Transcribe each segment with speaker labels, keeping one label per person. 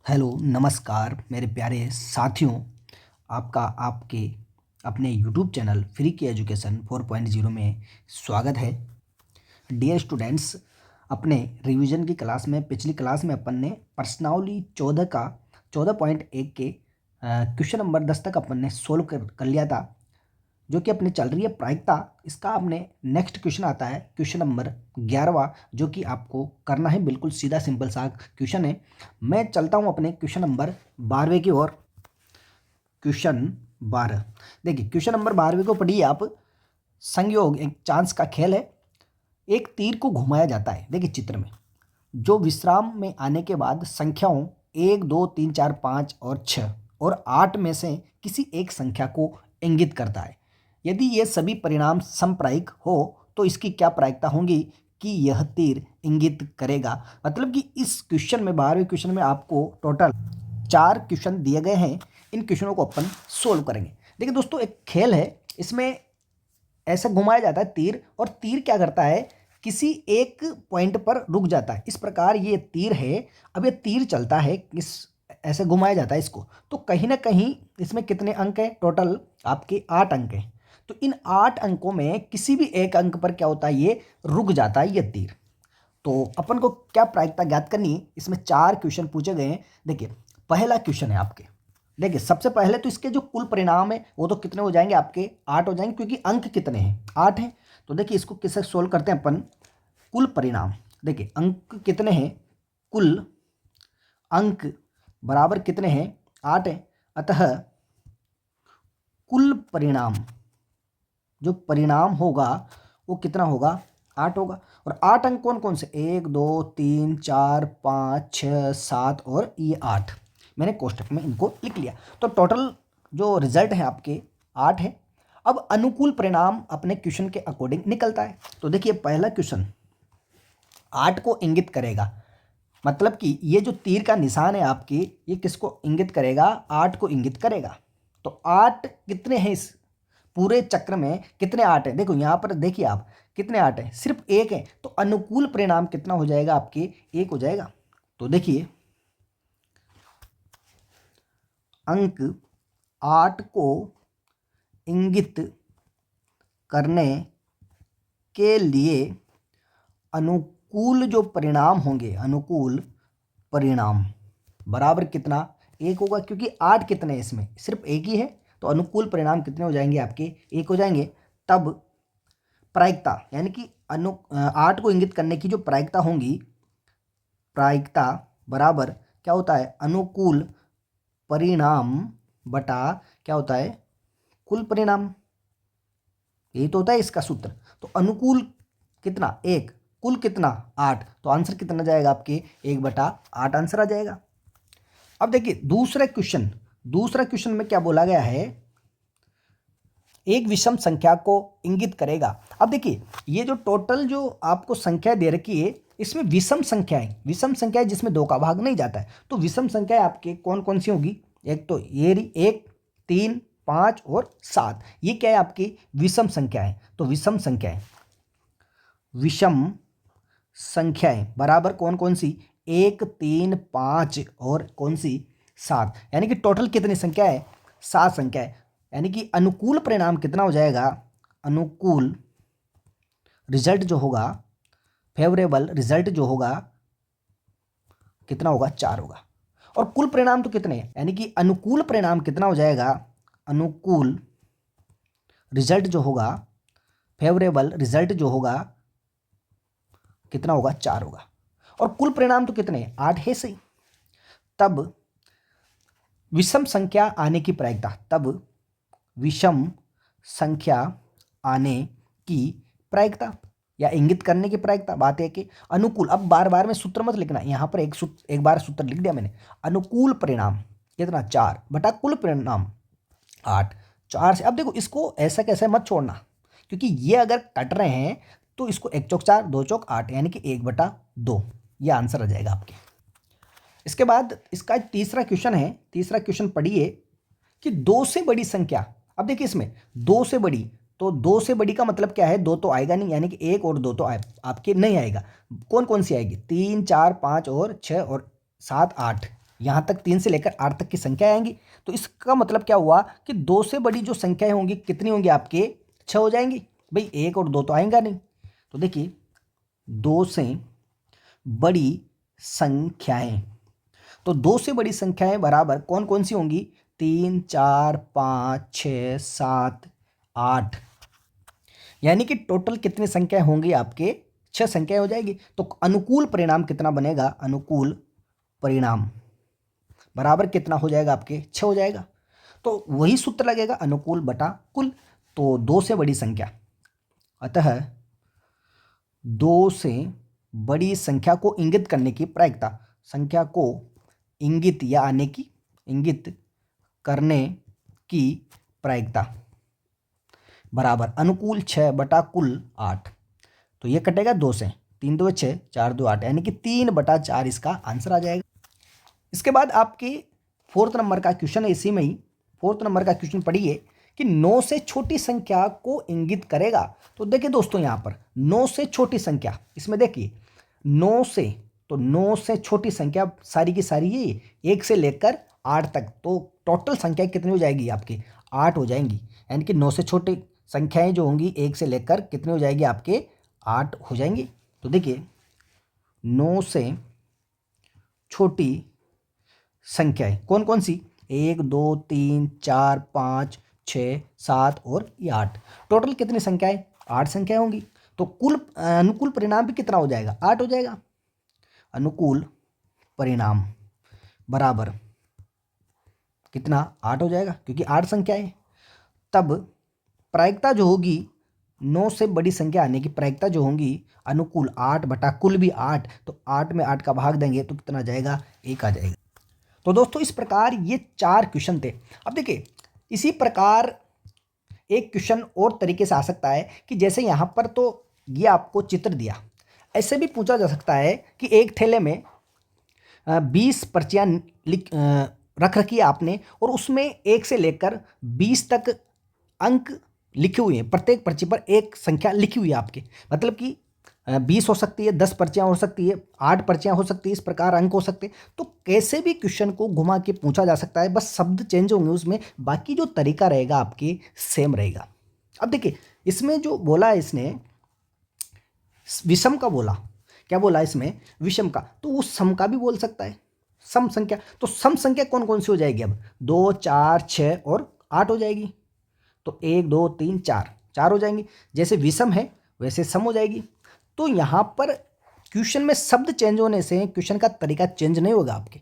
Speaker 1: Hello नमस्कार मेरे प्यारे साथियों। आपका आपके अपने यूट्यूब चैनल फ्री की एजुकेशन 4.0 में स्वागत है। डियर स्टूडेंट्स, अपने रिवीजन की क्लास में पिछली क्लास में अपन ने प्रश्नावली 14 का 14.1 के क्वेश्चन नंबर 10 तक अपन ने सोल्व कर लिया था, जो कि अपने चल रही है प्रायिकता। इसका अपने नेक्स्ट क्वेश्चन आता है क्वेश्चन नंबर 11, जो कि आपको करना है। बिल्कुल सीधा सिंपल सा क्वेश्चन है। मैं चलता हूँ अपने क्वेश्चन नंबर 12 की ओर। क्वेश्चन 12 देखिए, क्वेश्चन नंबर 12 को पढ़िए आप। संयोग एक चांस का खेल है। एक तीर को घुमाया जाता है, देखिए चित्र में, जो विश्राम में आने के बाद संख्याओं 1 2 3 4 5 और 6 और 8 में से किसी एक संख्या को इंगित करता है। यदि ये सभी परिणाम समप्रायिक हो तो इसकी क्या प्रायिकता होगी कि यह तीर इंगित करेगा। मतलब कि इस क्वेश्चन में 12वें क्वेश्चन में आपको टोटल 4 क्वेश्चन दिए गए हैं। इन क्वेश्चनों को अपन सोल्व करेंगे। देखिए दोस्तों, एक खेल है, इसमें ऐसा घुमाया जाता है तीर, और तीर क्या करता है, किसी एक पॉइंट पर रुक जाता है। इस प्रकार ये तीर है। अब ये तीर चलता है, किस ऐसे घुमाया जाता है इसको, तो कहीं ना कहीं इसमें कितने अंक हैं, टोटल आपके 8 अंक हैं। तो इन 8 अंकों में किसी भी एक अंक पर क्या होता है, ये रुक जाता है ये तीर। तो अपन को क्या प्रायिकता ज्ञात करनी है। इसमें 4 क्वेश्चन पूछे गए हैं। देखिए पहला क्वेश्चन है आपके। देखिए सबसे पहले तो इसके जो कुल परिणाम है वो तो कितने हो जाएंगे, आपके 8 हो जाएंगे, क्योंकि अंक कितने हैं, 8 हैं। तो देखिए इसको किससे सोल्व करते हैं अपन। कुल परिणाम, देखिए अंक कितने हैं, कुल अंक बराबर कितने हैं, 8 हैं। अतः कुल परिणाम, जो परिणाम होगा वो कितना होगा, 8 होगा। और 8 अंक कौन कौन से, 1 2 3 4 5 6 7 और ये 8, मैंने कोष्टक में इनको लिख लिया। तो टोटल जो रिजल्ट है आपके 8 है। अब अनुकूल परिणाम अपने क्वेश्चन के अकॉर्डिंग निकलता है। तो देखिए पहला क्वेश्चन 8 को इंगित करेगा, मतलब कि ये जो तीर का निशान है आपकी, ये किसको इंगित करेगा, 8 को इंगित करेगा। तो 8 कितने हैं, इस पूरे चक्र में कितने 8 हैं। देखो यहाँ पर देखिए आप, कितने 8 हैं, सिर्फ एक है। तो अनुकूल परिणाम कितना हो जाएगा आपके, 1 हो जाएगा। तो देखिए अंक 8 को इंगित करने के लिए अनुकूल जो परिणाम होंगे, अनुकूल परिणाम बराबर कितना, 1 होगा, क्योंकि 8 कितने हैं, इसमें सिर्फ एक ही है। तो अनुकूल परिणाम कितने हो जाएंगे आपके, 1 हो जाएंगे। तब प्रायिकता, यानी कि 8 को इंगित करने की जो प्रायिकता होंगी, प्रायिकता बराबर क्या होता है, अनुकूल परिणाम बटा क्या होता है, कुल परिणाम। यही तो होता है इसका सूत्र। तो अनुकूल कितना, 1, कुल कितना, 8। तो आंसर कितना जाएगा आपके, 1/8 आंसर आ जाएगा। अब देखिए दूसरा क्वेश्चन में क्या बोला गया है, एक विषम संख्या को इंगित करेगा। अब देखिए ये जो टोटल जो आपको संख्या दे रखी है, इसमें विषम संख्या है जिसमें 2 का भाग नहीं जाता है। तो विषम संख्या आपके कौन कौन सी होगी, एक तो ये 1 3 5 और 7, ये क्या है आपकी विषम संख्या है। तो विषम संख्याएं बराबर कौन कौन सी, 1 3 5 और कौन सी, 7। यानी कि टोटल कितनी संख्या है, 7 संख्या है। यानी कि अनुकूल परिणाम कितना हो जाएगा, अनुकूल रिजल्ट जो होगा, फेवरेबल रिजल्ट जो होगा कितना होगा, 4 होगा। और कुल परिणाम तो कितने हैं, यानी कि अनुकूल परिणाम कितना हो जाएगा, अनुकूल रिजल्ट जो होगा, फेवरेबल रिजल्ट जो होगा कितना होगा, 4 होगा। और कुल परिणाम तो कितने हैं, 8 है सही। तब विषम संख्या आने की प्रायिकता, तब विषम संख्या आने की प्रायिकता या इंगित करने की प्रायिकता, बात है कि अनुकूल, अब बार बार में सूत्र मत लिखना, यहाँ पर एक बार सूत्र लिख दिया मैंने। अनुकूल परिणाम कितना, 4 बटा कुल परिणाम 8, 4 से। अब देखो इसको ऐसा कैसे मत छोड़ना, क्योंकि ये अगर कट रहे हैं तो इसको 1 चौक 4 2 चौक 8, यानी कि 1/2, ये आंसर आ जाएगा आपके। इसके बाद इसका तीसरा क्वेश्चन है। तीसरा क्वेश्चन पढ़िए कि 2 से बड़ी संख्या। अब देखिए इसमें 2 से बड़ी, तो 2 से बड़ी का मतलब क्या है, 2 तो आएगा नहीं, यानी कि 1 और 2 तो आपके नहीं आएगा। कौन कौन सी आएगी, 3 4 5 और 6 और 7 8। यहाँ तक 3 से लेकर 8 तक की संख्या आएंगी। तो इसका मतलब क्या हुआ कि 2 से बड़ी जो संख्याएं होंगी कितनी होंगी आपके 6 हो जाएंगी। भाई 1 और 2 तो आएंगा नहीं। तो देखिए 2 से बड़ी संख्याएं, तो 2 से बड़ी संख्याएं बराबर कौन कौन सी होंगी? 3, 4, 5, 6, 7, 8, यानी कि टोटल कितनी संख्याएं होंगी आपके? 6 संख्याएं हो जाएगी। तो अनुकूल परिणाम कितना बनेगा? अनुकूल परिणाम बराबर कितना हो जाएगा आपके? 6 हो जाएगा। तो वही सूत्र लगेगा, अनुकूल बटा कुल। तो 2 से बड़ी संख्या, अतः 2 से बड़ी संख्या को इंगित करने की प्रायिकता, संख्या को इंगित या आने की, इंगित करने की प्रायिकता बराबर अनुकूल 6 बटा कुल 8। तो ये कटेगा 2 से, 3 2 6, 4 2 8, यानी कि 3 बटा 4 इसका आंसर आ जाएगा। इसके बाद आपके 4th नंबर का क्वेश्चन है, इसी में ही 4th नंबर का क्वेश्चन पढ़िए कि 9 से छोटी संख्या को इंगित करेगा। तो देखिए दोस्तों यहाँ पर 9 से छोटी संख्या, इसमें देखिए 9 से, तो 9 से छोटी संख्या सारी की सारी ये 1 से लेकर 8 तक, तो टोटल संख्या कितनी हो जाएगी आपके? 8 हो जाएंगी। यानी कि 9 से छोटी संख्याएं जो होंगी 1 से लेकर कितनी हो जाएगी आपके? 8 हो जाएंगी। तो देखिए 9 से छोटी संख्याएं कौन कौन सी? 1 2 3 4 5 6 7 और ये 8, टोटल कितनी संख्याएं? 8 संख्याएं होंगी। तो कुल अनुकूल परिणाम भी कितना हो जाएगा? 8 हो जाएगा। अनुकूल परिणाम बराबर कितना? 8 हो जाएगा, क्योंकि 8 संख्याएं। तब प्रायिकता जो होगी 9 से बड़ी संख्या आने की प्रायिकता जो होंगी अनुकूल 8 बटा कुल भी 8, तो 8 में 8 का भाग देंगे तो कितना आ जाएगा? 1 आ जाएगा। तो दोस्तों इस प्रकार ये 4 क्वेश्चन थे। अब देखिए इसी प्रकार एक क्वेश्चन और तरीके से आ सकता है कि जैसे यहाँ पर तो ये आपको चित्र दिया, ऐसे भी पूछा जा सकता है कि एक थैले में 20 पर्चियाँ रख रखी है आपने, और उसमें 1 से लेकर 20 तक अंक लिखे हुए हैं, प्रत्येक पर्ची पर एक संख्या लिखी हुई है आपके, मतलब कि 20 हो सकती है, 10 पर्चियाँ हो सकती है, 8 पर्चियाँ हो सकती है, इस प्रकार अंक हो सकते हैं। तो कैसे भी क्वेश्चन को घुमा के पूछा जा सकता है, बस शब्द चेंज होंगे उसमें, बाकी जो तरीका रहेगा आपके सेम रहेगा। अब देखिए इसमें जो बोला है इसने विषम का बोला, क्या बोला इसमें? विषम का, तो वो सम का भी बोल सकता है, सम संख्या। तो सम संख्या कौन कौन सी हो जाएगी? अब 2 4 6 और 8 हो जाएगी। तो 1 2 3 4, 4 हो जाएंगी। जैसे विषम है वैसे सम हो जाएगी। तो यहाँ पर क्वेश्चन में शब्द चेंज होने से क्वेश्चन का तरीका चेंज नहीं होगा आपके,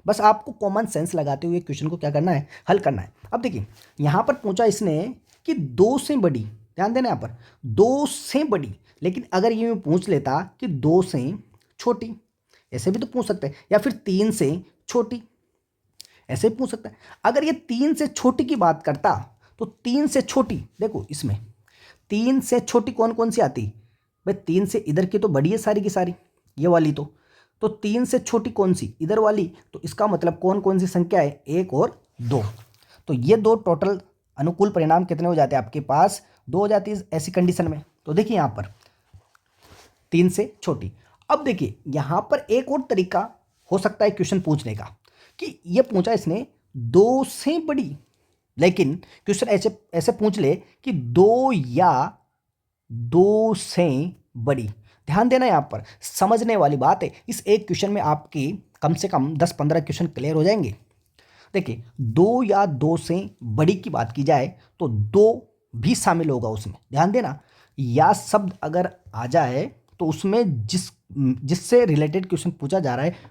Speaker 1: बस आपको कॉमन सेंस लगाते हुए क्वेश्चन को क्या करना है? हल करना है। अब देखिए यहाँ पर पूछा इसने कि 2 से बड़ी, ध्यान देना यहाँ पर 2 से बड़ी, लेकिन अगर ये पूछ लेता कि 2 से छोटी, ऐसे भी तो पूछ सकते हैं, या फिर 3 से छोटी, ऐसे भी पूछ सकता है। अगर ये 3 से छोटी की बात करता तो 3 से छोटी, देखो इसमें 3 से छोटी कौन कौन सी आती? भाई 3 से इधर की तो बड़ी है सारी की सारी, ये वाली तो 3 से छोटी कौन सी? इधर वाली। तो इसका मतलब कौन कौन सी संख्या है? 1 और 2। तो ये दो टोटल अनुकूल परिणाम कितने हो जाते हैं आपके पास? 2 हो जाती है ऐसी कंडीशन में। तो देखिए यहाँ पर 3 से छोटी। अब देखिए यहाँ पर एक और तरीका हो सकता है क्वेश्चन पूछने का, कि ये पूछा इसने 2 से बड़ी, लेकिन क्वेश्चन ऐसे ऐसे पूछ ले कि 2 या 2 से बड़ी। ध्यान देना यहाँ पर समझने वाली बात है। इस एक क्वेश्चन में आपकी कम से कम 10-15 क्वेश्चन क्लियर हो जाएंगे। देखिए 2 या 2 से बड़ी की बात की जाए तो 2 भी शामिल होगा उसमें। ध्यान देना, या शब्द अगर आ जाए तो उसमें जिससे रिलेटेड क्वेश्चन पूछा जा रहा है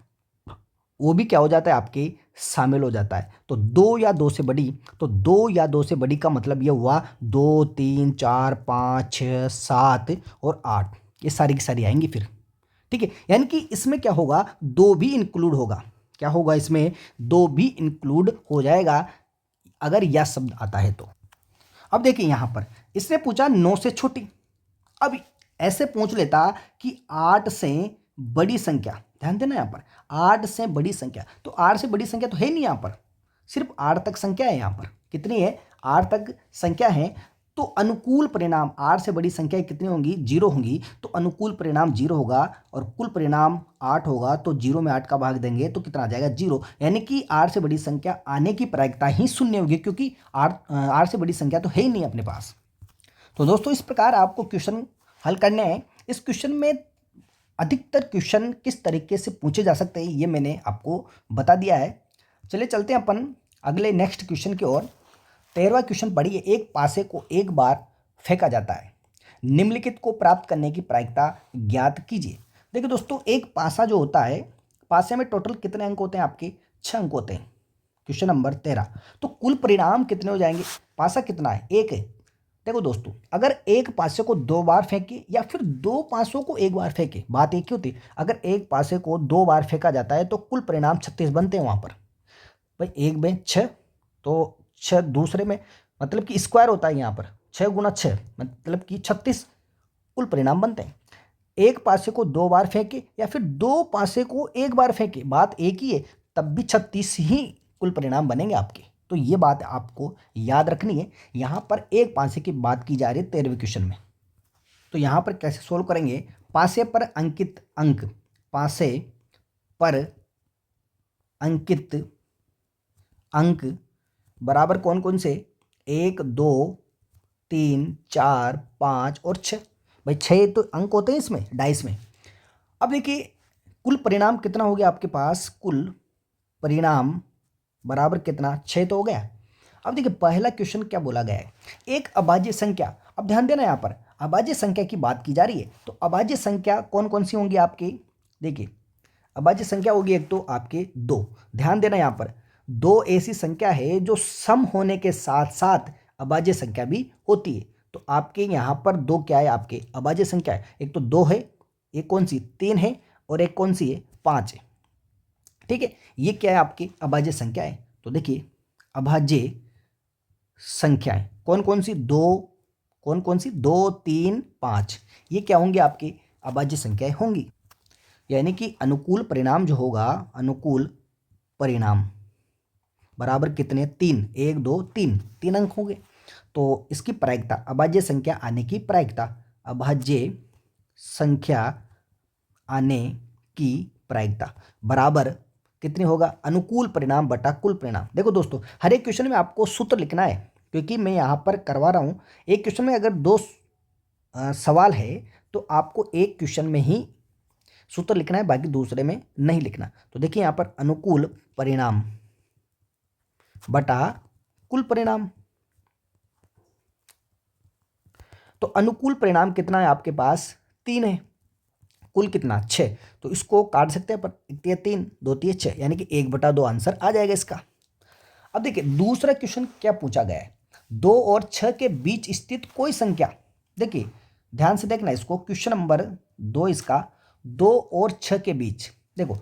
Speaker 1: वो भी क्या हो जाता है? आपके शामिल हो जाता है। तो 2 या 2 से बड़ी, तो 2 या 2 से बड़ी का मतलब ये हुआ 2 3 4 5 6 7 और 8, ये सारी की सारी आएंगी फिर। ठीक है, यानी कि इसमें क्या होगा? 2 भी इंक्लूड होगा। क्या होगा इसमें? 2 भी इंक्लूड हो जाएगा अगर यह शब्द आता है तो। अब देखिए यहाँ पर इसने पूछा 9 से छोटी। अब ऐसे पूछ लेता कि 8 से बड़ी संख्या, ध्यान देना यहाँ पर 8 से बड़ी संख्या, तो 8 से बड़ी संख्या तो है नहीं यहाँ पर, सिर्फ 8 तक संख्या है। यहाँ पर कितनी है? 8 तक संख्या है। तो अनुकूल परिणाम आठ से बड़ी संख्या कितनी होंगी, 0 होंगी, तो अनुकूल परिणाम 0 होगा और कुल परिणाम 8 होगा, तो 0 में 8 का भाग देंगे तो कितना आ जाएगा, 0। यानी कि 8 से बड़ी संख्या आने की प्रायिकता ही शून्य होगी, क्योंकि 8 से बड़ी संख्या तो है ही नहीं अपने पास। तो दोस्तों इस प्रकार आपको क्वेश्चन हल करने हैं। इस क्वेश्चन में अधिकतर क्वेश्चन किस तरीके से पूछे जा सकते हैं ये मैंने आपको बता दिया है। चलिए चलते हैं अपन अगले नेक्स्ट क्वेश्चन की ओर। 13वां क्वेश्चन पढ़िए। एक पासे को एक बार फेंका जाता है, निम्नलिखित को प्राप्त करने की प्रायिकता ज्ञात कीजिए। देखिए दोस्तों, एक पासा जो होता है, पासे में टोटल कितने अंक होते हैं आपके, 6 अंक होते हैं। Question number 13। तो कुल परिणाम कितने हो जाएंगे, पासा कितना है, एक है। देखो दोस्तों, अगर एक पासे को 2 बार फेंके या फिर 2 पासों को एक बार फेंके, बात एक ही होती है। अगर एक पासे को 2 बार फेंका जाता है तो कुल परिणाम 36 बनते हैं वहां पर। भाई एक में 6, तो 6 दूसरे में, मतलब कि स्क्वायर होता है यहाँ पर, 6 गुना 6 मतलब कि 36 कुल परिणाम बनते हैं। एक पासे को 2 बार फेंके या फिर 2 पासे को एक बार फेंके, बात एक ही है, तब भी 36 ही कुल परिणाम बनेंगे आपके। तो ये बात आपको याद रखनी है। यहाँ पर एक पासे की बात की जा रही है 13वें क्वेश्चन में। तो यहाँ पर कैसे सोल्व करेंगे, पासे पर अंकित अंक, पासे पर अंकित अंक बराबर कौन कौन से, 1 2 3 4 5 और 6। भाई 6 तो अंक होते हैं इसमें डाइस में। अब देखिए कुल परिणाम कितना हो गया आपके पास, कुल परिणाम बराबर कितना, 6 तो हो गया। अब देखिए पहला क्वेश्चन क्या बोला गया है, एक अभाज्य संख्या। अब ध्यान देना, यहाँ पर अभाज्य संख्या की बात की जा रही है। तो अभाज्य संख्या कौन कौन सी होंगी आपकी, देखिए अभाज्य संख्या होगी एक तो आपके 2। ध्यान देना, यहाँ पर 2 ऐसी संख्या है जो सम होने के साथ साथ अभाज्य संख्या भी होती है। तो आपके यहाँ पर 2 क्या है, आपके अभाज्य संख्या है। एक तो 2 है, एक कौन सी 3 है, और एक कौन सी है 5 है। ठीक है, ये क्या है आपकी अभाज्य संख्या है। तो देखिए अभाज्य संख्याएं कौन कौन सी, 2, कौन कौन सी 2 3 5, ये क्या होंगी आपकी अभाज्य संख्याएं होंगी। यानी कि अनुकूल परिणाम जो होगा, अनुकूल परिणाम बराबर कितने, 3, 1 2 3, 3 अंक होंगे। तो इसकी प्रायिकता, अभाज्य संख्या आने की प्रायिकता, अभाज्य संख्या आने की प्रायिकता बराबर कितनी होगा, अनुकूल परिणाम बटा कुल परिणाम। देखो दोस्तों, हर एक क्वेश्चन में आपको सूत्र लिखना है, क्योंकि मैं यहाँ पर करवा रहा हूँ। एक क्वेश्चन में अगर 2 सवाल है तो आपको एक क्वेश्चन में ही सूत्र लिखना है, बाकी दूसरे में नहीं लिखना। तो देखिए यहाँ पर अनुकूल परिणाम बटा कुल परिणाम। तो अनुकूल परिणाम कितना है आपके पास, 3 है, कुल कितना 6। तो इसको काट सकते हैं पर, 3 2 3 6, यानी कि 1/2 आंसर आ जाएगा इसका। अब देखिए दूसरा क्वेश्चन क्या पूछा गया है, 2 और 6 के बीच स्थित कोई संख्या। देखिए ध्यान से देखना इसको, क्वेश्चन नंबर 2 इसका, 2 और 6 के बीच। देखो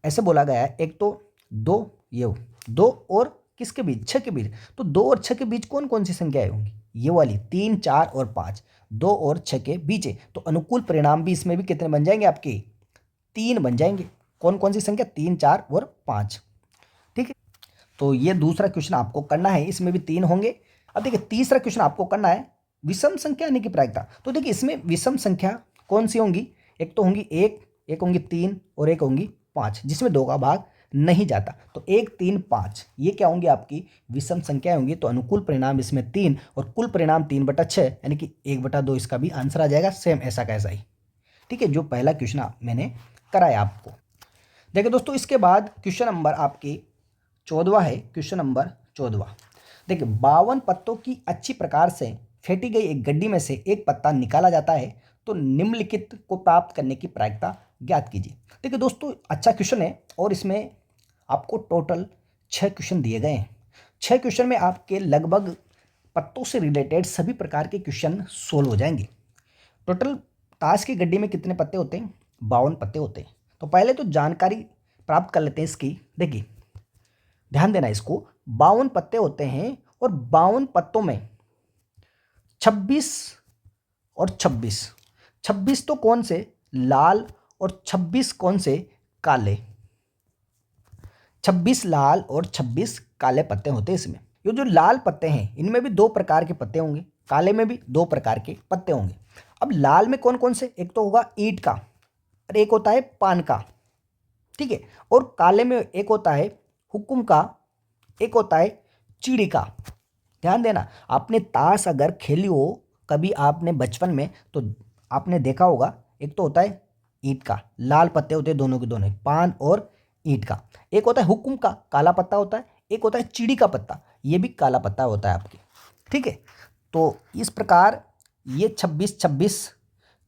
Speaker 1: ऐसे बोला गया है, एक तो 2, ये 2 और किसके बीच, 6 के बीच। तो 2 और 6 के बीच कौन कौन सी संख्याएं होंगी, ये वाली 3 4 और 5, 2 और 6 के बीच है। तो अनुकूल परिणाम भी इसमें भी कितने बन जाएंगे आपके, 3 बन जाएंगे। कौन कौन सी संख्या, 3 4 और 5। ठीक है, तो ये दूसरा क्वेश्चन आपको करना है, इसमें भी 3 होंगे। अब देखिए तीसरा क्वेश्चन आपको करना है, विषम संख्या आने की प्रायिकता। तो देखिए इसमें विषम संख्या कौन सी होंगी, एक तो होंगी 1, एक होंगी 3 और एक होंगी 5, जिसमें 2 का भाग नहीं जाता। तो 1 3 5 ये क्या होंगी आपकी विषम संख्याएं होंगी। तो अनुकूल परिणाम इसमें 3 और कुल परिणाम 3/6, यानी कि 1/2 इसका भी आंसर आ जाएगा, सेम ऐसा कैसा ही। ठीक है, जो पहला क्वेश्चन मैंने कराया आपको। देखिए दोस्तों, इसके बाद क्वेश्चन नंबर आपके 14वां है। क्वेश्चन नंबर 14वां, देखिए 52 पत्तों की अच्छी प्रकार से फेंटी गई एक गड्डी में से एक पत्ता निकाला जाता है, तो निम्नलिखित को प्राप्त करने की प्रायिकता ज्ञात कीजिए। देखिए दोस्तों, अच्छा क्वेश्चन है और इसमें आपको टोटल 6 क्वेश्चन दिए गए हैं। 6 क्वेश्चन में आपके लगभग पत्तों से रिलेटेड सभी प्रकार के क्वेश्चन सोल्व हो जाएंगे। टोटल ताश की गड्डी में कितने पत्ते होते हैं, 52 पत्ते होते हैं। तो पहले तो जानकारी प्राप्त कर लेते हैं इसकी। देखिए ध्यान देना इसको, 52 पत्ते होते हैं और 52 पत्तों में 26 और 26, 26 तो कौन से लाल और 26 कौन से काले, 26 लाल और 26 काले पत्ते होते हैं इसमें। ये जो लाल पत्ते हैं इनमें भी 2 प्रकार के पत्ते होंगे, काले में भी दो प्रकार के पत्ते होंगे। अब लाल में कौन कौन से, एक तो होगा ईंट का और एक होता है पान का, ठीक है। और काले में एक होता है हुक्म का, एक होता है चीड़ी का। ध्यान देना, आपने ताश अगर खेली हो कभी आपने बचपन में, तो आपने देखा होगा एक तो होता है ईंट का, लाल पत्ते होते हैं दोनों के दोनों, पान और ईंट का। एक होता है हुक्म का, काला पत्ता होता है। एक होता है चिड़ी का पत्ता, ये भी काला पत्ता होता है आपके, ठीक है। तो इस प्रकार ये 26-26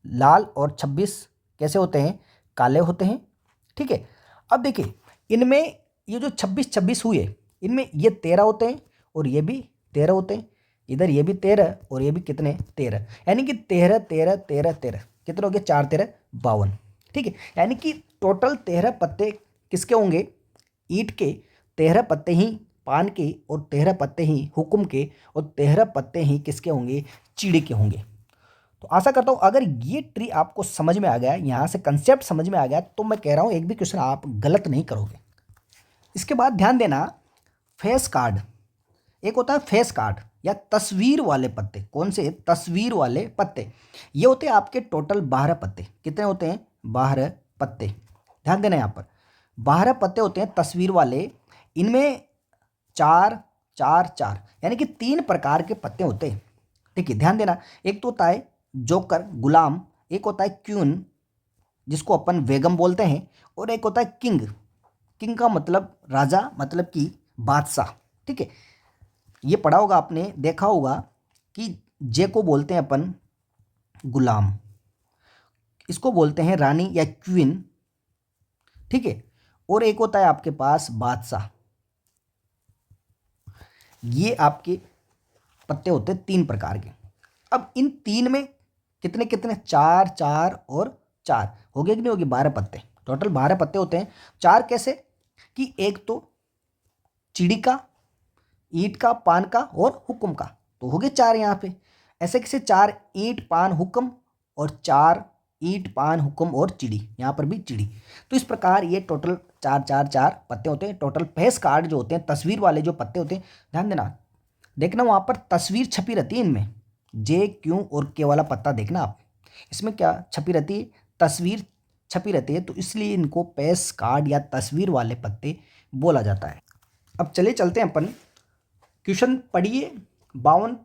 Speaker 1: लाल और 26 कैसे होते हैं, काले होते हैं, ठीक है। अब देखिए इनमें ये जो 26-26 हुए, इनमें ये 13 होते हैं और ये भी 13 होते हैं। इधर ये भी 13 और ये भी कितने, 13, यानी कि 13 13 13 13 कितने हो गए, 4 13 52, ठीक है। यानी कि टोटल 13 पत्ते किसके होंगे, ईंट के, 13 पत्ते ही पान के, और 13 पत्ते ही हुक्म के, और 13 पत्ते ही किसके होंगे, चीड़ी के होंगे। तो आशा करता हूँ अगर ये ट्री आपको समझ में आ गया, यहाँ से कंसेप्ट समझ में आ गया, तो मैं कह रहा हूँ एक भी क्वेश्चन आप गलत नहीं करोगे। इसके बाद ध्यान देना, फेस कार्ड, एक होता है फेस कार्ड या तस्वीर वाले पत्ते। कौन से, तस्वीर वाले पत्ते। ये होते हैं आपके टोटल 12 पत्ते। कितने होते हैं, 12 पत्ते। ध्यान देना यहाँ पर 12 पत्ते होते हैं तस्वीर वाले। इनमें 4 4 4 यानी कि 3 प्रकार के पत्ते होते हैं, ठीक है। ध्यान देना, एक तो होता है जोकर, गुलाम, एक होता है क्वीन जिसको अपन बेगम बोलते हैं, और एक होता है किंग। किंग का मतलब राजा, मतलब कि बादशाह, ठीक है। ये पढ़ा होगा आपने, देखा होगा कि जे को बोलते हैं अपन गुलाम, इसको बोलते हैं रानी या क्वीन, ठीक है। और एक होता है आपके पास बादशाह। ये आपके पत्ते होते हैं 3 प्रकार के। अब इन 3 में कितने कितने, 4 4 और 4 हो गए कि नहीं होगी, 12 पत्ते। टोटल 12 पत्ते होते हैं। 4 कैसे कि एक तो चिड़ी का, ईंट का, पान का और हुक्म का, तो हो गए 4 यहाँ पे। ऐसे कैसे, 4 ईंट पान हुक्म और 4 ईंट पान हुक्म और चिड़ी, यहाँ पर भी चिड़ी। तो इस प्रकार ये टोटल 4 4 4 पत्ते होते हैं। टोटल फेस कार्ड जो होते हैं, तस्वीर वाले जो पत्ते होते हैं, ध्यान देना, देखना वहाँ पर तस्वीर छपी रहती है इनमें, जे क्यू और के वाला पत्ता देखना आप, इसमें क्या छपी रहती है, तस्वीर छपी रहती है, तो इसलिए इनको फेस कार्ड या तस्वीर वाले पत्ते बोला जाता है। अब चलिए चलते हैं अपन, क्वेश्चन पढ़िए। 52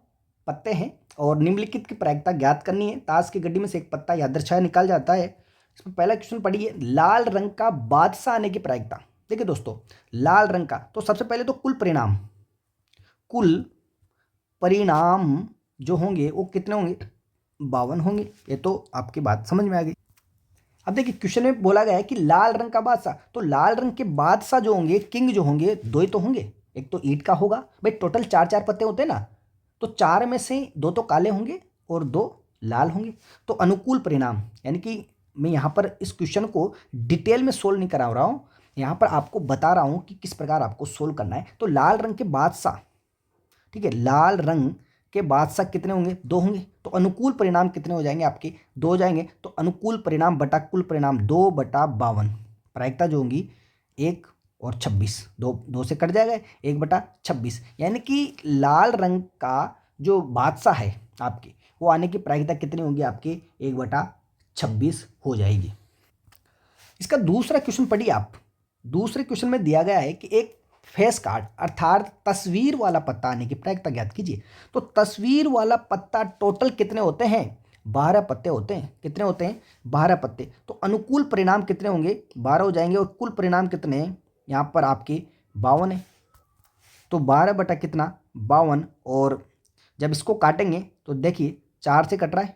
Speaker 1: पत्ते हैं और निम्नलिखित की प्रायिकता ज्ञात करनी है। ताश की गड्डी में से एक पत्ता यादृच्छा निकाल जाता है। इसमें पहला क्वेश्चन पढ़िए, लाल रंग का बादशाह आने की प्रायिकता। देखिए दोस्तों, लाल रंग का, तो सबसे पहले तो कुल परिणाम, कुल परिणाम जो होंगे वो कितने होंगे, 52 होंगे। ये तो आपकी बात समझ में आ गई। अब देखिए क्वेश्चन में बोला गया है कि लाल रंग का बादशाह, तो लाल रंग के बादशाह जो होंगे, किंग जो होंगे, 2 ही तो होंगे। एक तो ईंट का होगा, भाई टोटल 4 4 पत्ते होते हैं ना, तो 4 में से 2 तो काले होंगे और 2 लाल होंगे। तो अनुकूल परिणाम, यानी कि मैं यहाँ पर इस क्वेश्चन को डिटेल में सोल्व नहीं करा रहा हूँ, यहाँ पर आपको बता रहा हूँ कि किस प्रकार आपको सोल्व करना है। तो लाल रंग के बादशाह, ठीक है, लाल रंग के बादशाह कितने होंगे, 2 होंगे। तो अनुकूल परिणाम कितने हो जाएंगे आपके, 2 हो जाएंगे। तो अनुकूल परिणाम बटा कुल परिणाम 2/52, प्रायिकता जो होंगी 1 और 26, 2 से कट जाएगा, 1/26, यानी कि लाल रंग का जो बादशाह है आपके, वो आने की प्रायिकता कितनी होगी आपकी, 1/26 हो जाएगी। इसका दूसरा क्वेश्चन पढ़िए आप। दूसरे क्वेश्चन में दिया गया है कि एक फेस कार्ड अर्थात तस्वीर वाला पत्ता आने की प्रायिकता ज्ञात कीजिए। तो तस्वीर वाला पत्ता टोटल कितने होते हैं, 12 पत्ते होते हैं। कितने होते हैं, 12 पत्ते। तो अनुकूल परिणाम कितने होंगे, 12 हो जाएंगे, और कुल परिणाम कितने हैं यहाँ पर आपके 52 है। तो 12 बटा कितना, 52, और जब इसको काटेंगे तो देखिए 4 से कट रहा है,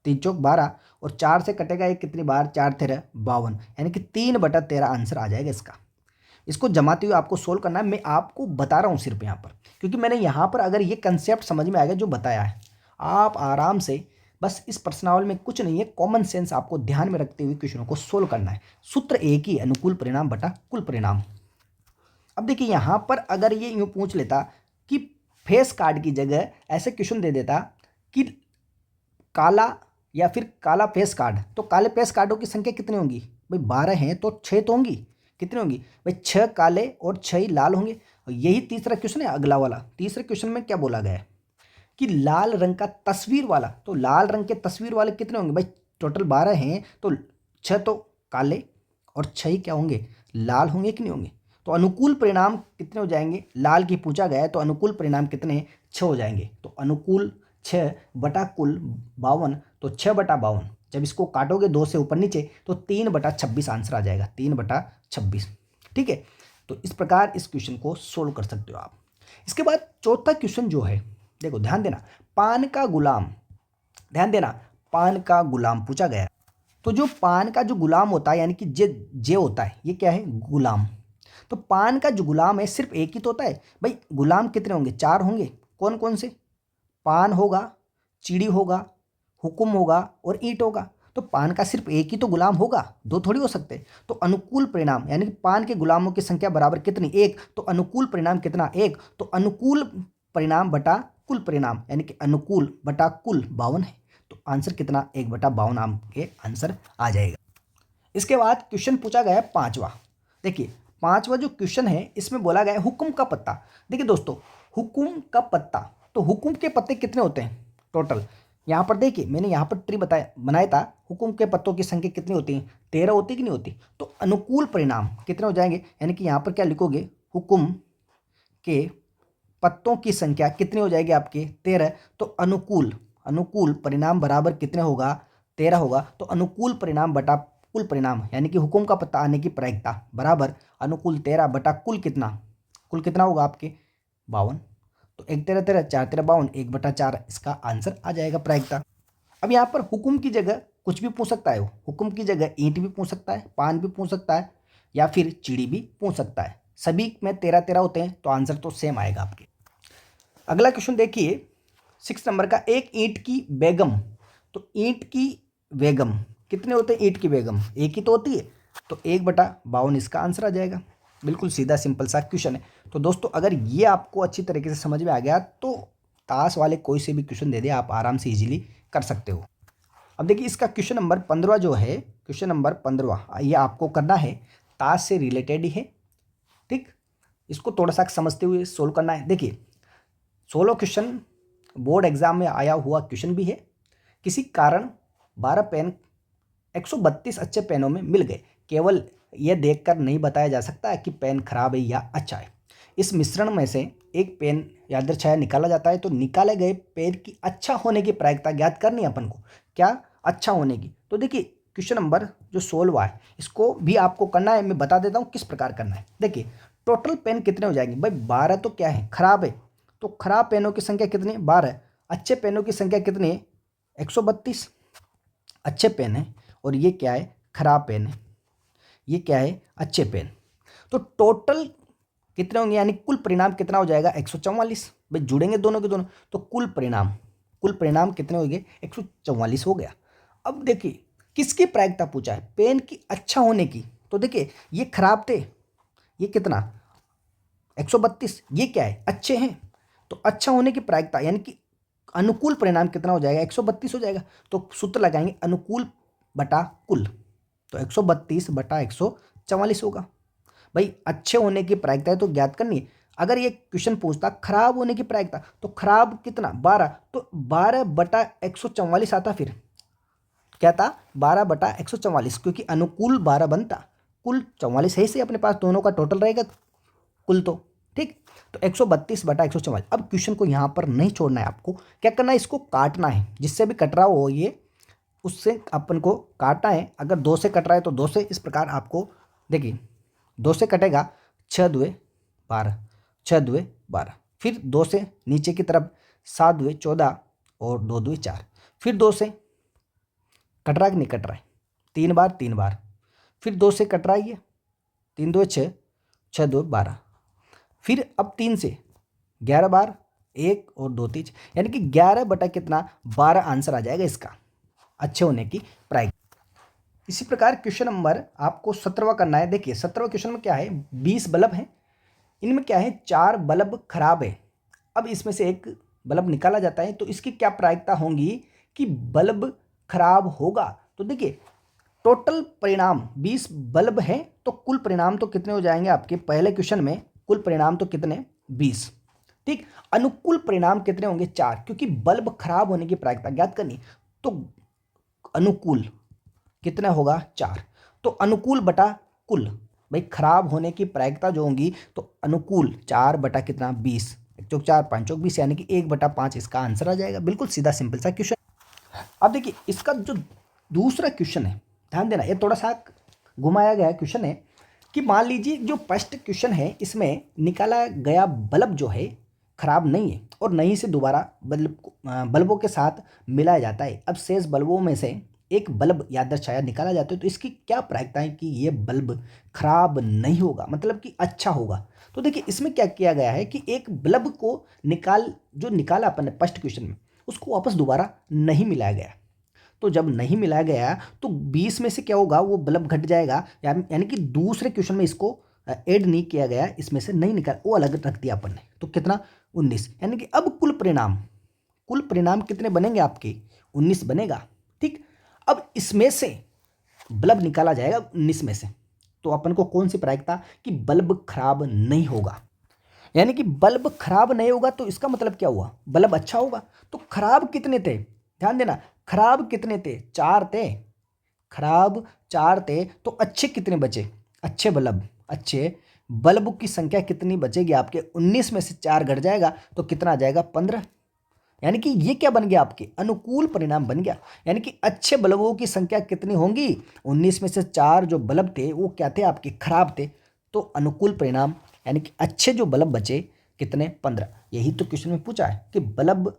Speaker 1: 3 चौक 12, और 4 से कटेगा ये कितनी बार, 4 13 52, यानी कि 3/13 आंसर आ जाएगा इसका। इसको जमाते हुए आपको सोल्व करना है, मैं आपको बता रहा हूँ सिर्फ यहाँ पर, क्योंकि मैंने यहाँ पर अगर ये कंसेप्ट समझ में आ गया जो बताया है, आप आराम से बस इस प्रश्नावली में कुछ नहीं है, कॉमन सेंस आपको ध्यान में रखते हुए क्वेश्चनों को सोल्व करना है। सूत्र एक ही, अनुकूल परिणाम बटा कुल परिणाम। अब देखिए यहाँ पर अगर ये यूँ पूछ लेता कि फेस कार्ड की जगह ऐसे क्वेश्चन दे देता कि काला या फिर काला फेस कार्ड, तो काले फेस कार्डों की संख्या कितनी होंगी, भाई 12 हैं तो 6 तो होंगी। कितने होंगी भाई, 6 काले और 6 ही लाल होंगे। और यही तीसरा क्वेश्चन है अगला वाला। तीसरे क्वेश्चन में क्या बोला गया है, कि लाल रंग का तस्वीर वाला, तो लाल रंग के तस्वीर वाले कितने होंगे भाई, टोटल 12 हैं, तो 6 तो काले और 6 ही क्या होंगे, लाल होंगे कि नहीं होंगे। तो अनुकूल परिणाम कितने हो जाएंगे, लाल की पूछा गया है तो अनुकूल परिणाम कितने, 6 हो जाएंगे। तो अनुकूल 6 बटा कुल 52, तो 6/52, जब इसको काटोगे 2 से ऊपर नीचे तो 3/26 आंसर आ जाएगा, 3/26। ठीक है, तो इस प्रकार इस क्वेश्चन को सोल्व कर सकते हो आप। इसके बाद चौथा क्वेश्चन जो है, देखो ध्यान देना, पान का गुलाम, ध्यान देना, पान का गुलाम पूछा गया है। तो जो पान का जो गुलाम होता है, यानी कि जे होता है, ये क्या है, गुलाम। तो पान का जो गुलाम है सिर्फ एक ही तो होता है भाई, गुलाम कितने होंगे, 4 होंगे। कौन कौन से, पान होगा, चिड़ी होगा, हुकुम होगा और ईंट होगा। तो पान का सिर्फ एक ही तो गुलाम होगा, दो थोड़ी हो सकते। तो अनुकूल परिणाम यानी कि पान के गुलामों की संख्या बराबर कितनी, 1, तो अनुकूल परिणाम कितना, 1, तो अनुकूल परिणाम बटा कुल परिणाम यानी कि अनुकूल बटा कुल 52 है। तो आंसर कितना, 1/52 आपके आंसर आ जाएगा। इसके बाद क्वेश्चन पूछा गया है पांचवा। देखिए पांचवा जो क्वेश्चन है इसमें बोला गया है हुक्म का पत्ता। देखिए दोस्तों, हुक्म का पत्ता, तो हुक्म के पत्ते कितने होते हैं टोटल, यहाँ पर देखिए मैंने यहाँ पर ट्री बनाया था, हुक्म के पत्तों की संख्या कितनी होती है, 13 होती कि नहीं होती। तो अनुकूल परिणाम कितने हो जाएंगे, यानी कि यहाँ पर क्या लिखोगे, हुक्म के पत्तों की संख्या कितनी हो जाएगी आपके, 13। तो अनुकूल अनुकूल परिणाम बराबर कितने होगा, 13 होगा। तो अनुकूल परिणाम बटा कुल परिणाम यानी कि हुक्म का पत्ता आने की प्रायिकता बराबर अनुकूल 13 बटा कुल कितना होगा आपके 52। तो 1 13 13 4 13 52, 1/4 इसका आंसर आ जाएगा प्रायिकता। अब यहाँ पर हुक्म की जगह कुछ भी पूछ सकता है, वो हुक्म की जगह ईंट भी पूछ सकता है, पान भी पूछ सकता है या फिर चिड़ी भी पूछ सकता है। सभी में 13 13 होते हैं तो आंसर तो सेम आएगा आपके। अगला क्वेश्चन देखिए 6 नंबर का, एक ईंट की बेगम, तो ईंट की बेगम कितने होते हैं, ईंट की बेगम एक ही तो होती है। तो 1/52 इसका आंसर आ जाएगा। बिल्कुल सीधा सिंपल सा क्वेश्चन है। तो दोस्तों अगर ये आपको अच्छी तरीके से समझ में आ गया तो ताश वाले कोई से भी क्वेश्चन दे दे आप आराम से इजीली कर सकते हो। अब देखिए इसका क्वेश्चन नंबर 15 जो है, क्वेश्चन नंबर 15 ये आपको करना है, ताश से रिलेटेड ही है। ठीक, इसको थोड़ा सा समझते हुए सोल्व करना है। देखिए 16 क्वेश्चन बोर्ड एग्जाम में आया हुआ क्वेश्चन भी है। किसी कारण 12 पेन 132 अच्छे पेनों में मिल गए, केवल यह देखकर नहीं बताया जा सकता कि पेन खराब है या अच्छा है। इस मिश्रण में से एक पेन यादृच्छया निकाला जाता है, तो निकाले गए पेन की अच्छा होने की प्रायिकता ज्ञात करनी है अपन को, क्या अच्छा होने की। तो देखिए क्वेश्चन नंबर जो 16 है इसको भी आपको करना है, मैं बता देता हूँ किस प्रकार करना है। देखिए टोटल पेन कितने हो जाएंगे भाई, 12 तो क्या है, खराब है, तो खराब पेनों की संख्या कितनी है, 12। अच्छे पेनों की संख्या कितनी है, 132 अच्छे पेन है, और ये क्या है, खराब पेन है, ये क्या है, अच्छे पेन। तो टोटल कितने होंगे, यानी कुल परिणाम कितना हो जाएगा, 144। भाई जुड़ेंगे दोनों के दोनों, तो कुल परिणाम कितने हो गए, 144 हो गया। अब देखिए किसकी प्रायिकता पूछा है, पेन की अच्छा होने की। तो देखिए ये खराब थे, ये कितना 132, ये क्या है, अच्छे हैं। तो अच्छा होने की प्रायिकता यानी कि अनुकूल परिणाम कितना हो जाएगा, 132 हो जाएगा। तो सूत्र लगाएंगे अनुकूल बटा कुल, तो 132 बटा 144 होगा। भाई अच्छे होने की प्रायिकता है तो ज्ञात करनी है। अगर ये क्वेश्चन पूछता खराब होने की प्रायिकता, तो खराब कितना 12, तो 12/144 आता, फिर क्या था 12/144, क्योंकि अनुकूल 12 बनता, कुल 44 है, से अपने पास दोनों का टोटल रहेगा कुल तो। ठीक, तो 132/144। अब क्वेश्चन को यहाँ पर नहीं छोड़ना है, आपको क्या करना है, इसको काटना है, जिससे भी कट रहा हो ये उससे अपन को काटना है। अगर 2 से कट रहा है तो 2 से, इस प्रकार आपको देखिए 2 से कटेगा 6 दुए 12, 6 दुए 12, फिर 2 से नीचे की तरफ 7 दुए 14 और 2 दुए 4, फिर 2 से कट रहा है कि नहीं कट रहा है, 3 बार, फिर 2 से कट रहा है ये 3 दुए 6, 6 दुए 12, फिर अब 3 से 11 बार, 1 और 2 3, यानी कि 11 बटा कितना 12 आंसर आ जाएगा इसका अच्छे होने की प्रायिकता। इसी प्रकार क्वेश्चन नंबर आपको 17वां करना है। देखिए 17वां क्वेश्चन में क्या है, 20 बल्ब हैं, इनमें क्या है 4 बल्ब खराब है। अब इसमें से एक बल्ब निकाला जाता है, तो इसकी क्या प्रायिकता होंगी कि बल्ब खराब होगा। तो देखिए टोटल परिणाम 20 बल्ब है, तो कुल परिणाम तो कितने हो जाएंगे आपके, पहले क्वेश्चन में कुल परिणाम तो कितने 20, ठीक। अनुकूल परिणाम कितने होंगे? 4, क्योंकि बल्ब खराब होने की प्रायिकता ज्ञात करनी। तो अनुकूल कितना होगा? 4। तो अनुकूल बटा कुल, भाई खराब होने की प्रायिकता जो होंगी तो अनुकूल 4 बटा कितना? 20। 1 चौक 4 5 चौक 20, यानी कि 1/5 इसका आंसर आ जाएगा। बिल्कुल सीधा सिंपल सा क्वेश्चन। अब देखिए इसका जो दूसरा क्वेश्चन है, ध्यान देना, ये थोड़ा सा घुमाया गया क्वेश्चन है कि मान लीजिए जो फर्स्ट क्वेश्चन है इसमें निकाला गया बल्ब जो है खराब नहीं है और नहीं से दोबारा बल्बों के साथ मिलाया जाता है। अब शेष बल्बों में से एक बल्ब या दर्शाया निकाला जाता है, तो इसकी क्या प्रायिकता है कि ये बल्ब खराब नहीं होगा, मतलब कि अच्छा होगा। तो देखिए इसमें क्या किया गया है कि एक बल्ब को निकाला अपन ने फर्स्ट क्वेश्चन में, उसको वापस दोबारा नहीं मिलाया गया। तो जब नहीं मिलाया गया तो 20 में से क्या होगा? वो बल्ब घट जाएगा, यानी कि दूसरे क्वेश्चन में इसको ऐड नहीं किया गया, इसमें से नहीं निकाल, वो अलग रख दिया अपन ने। तो कितना? 19। यानी कि अब कुल परिणाम कितने बनेंगे आपके? 19 बनेगा। ठीक। अब इसमें से बल्ब निकाला जाएगा 19 में से, तो अपन को कौन सी प्रायिकता कि बल्ब खराब नहीं होगा, यानी कि बल्ब खराब नहीं होगा। तो इसका मतलब क्या हुआ? बल्ब अच्छा होगा। तो खराब कितने थे? ध्यान देना, खराब कितने थे? 4 थे। खराब 4 थे, तो अच्छे कितने बचे? अच्छे बल्ब की संख्या कितनी बचेगी आपके? 19 में से 4 घट जाएगा तो कितना आ जाएगा? 15। यानी कि ये क्या बन गया? आपके अनुकूल परिणाम बन गया। यानी कि अच्छे बल्बों की संख्या कितनी होंगी? 19 में से 4 जो बल्ब थे वो क्या थे? आपके खराब थे। तो अनुकूल परिणाम यानी कि अच्छे जो बल्ब बचे कितने? 15। यही तो क्वेश्चन में पूछा है कि बल्ब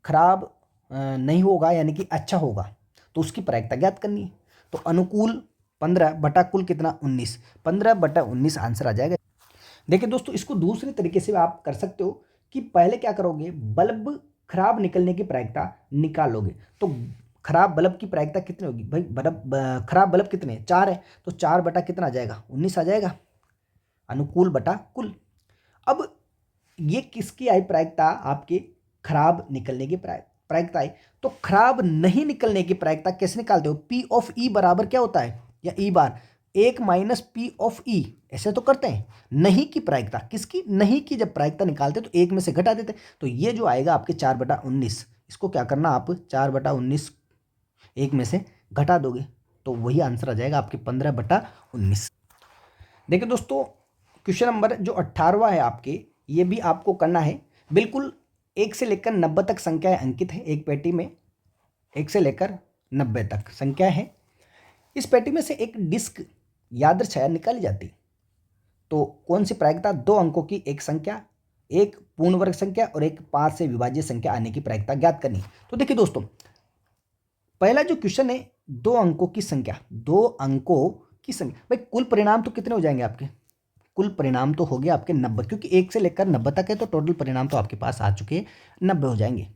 Speaker 1: खराब नहीं होगा यानी कि अच्छा होगा, तो उसकी प्रायिकता ज्ञात करनी है। तो अनुकूल 15 बटा कुल कितना? 19। 15/19 आंसर आ जाएगा। देखिए दोस्तों, इसको दूसरे तरीके से आप कर सकते हो कि पहले क्या करोगे? बल्ब खराब निकलने की प्रायिकता निकालोगे। तो खराब बल्ब की प्रायिकता कितनी होगी? भाई खराब बल्ब कितने हैं? 4 है, तो 4 बटा कितना आ जाएगा? 19 आ जाएगा। अनुकूल बटा कुल। अब ये किसकी आई प्रायिकता? आपके खराब निकलने की प्रायिकता आई। तो खराब नहीं निकलने की प्रायिकता कैसे निकालते हो? पी ऑफ ई बराबर क्या होता है? या ई बार 1 माइनस पी ऑफ ई, ऐसे तो करते हैं। नहीं की प्रायिकता, किसकी? नहीं की जब प्रायिकता निकालते तो 1 में से घटा देते। तो ये जो आएगा आपके 4/19, इसको क्या करना आप? 4/19 1 में से घटा दोगे तो वही आंसर आ जाएगा आपके 15/19। देखिए दोस्तों, क्वेश्चन नंबर जो 18वां है आपके, ये भी आपको करना है। बिल्कुल 1 से लेकर 90 तक संख्याएं अंकित है एक पेटी में। 1 से लेकर 90 तक संख्या है। इस पेटी में से एक डिस्क यादृच्छया निकाली जाती। तो कौन सी प्रायिकता? 2 अंकों की एक संख्या, एक पूर्ण वर्ग संख्या और एक 5 से विभाज्य संख्या आने की प्रायिकता ज्ञात करनी। तो देखिए दोस्तों, पहला जो क्वेश्चन है, 2 अंकों की संख्या, 2 अंकों की संख्या, भाई कुल परिणाम तो कितने हो जाएंगे आपके? कुल परिणाम तो हो गया आपके 90, क्योंकि 1 से लेकर 90 तक है, तो टोटल परिणाम तो आपके पास आ चुके हैं, 90 हो जाएंगे।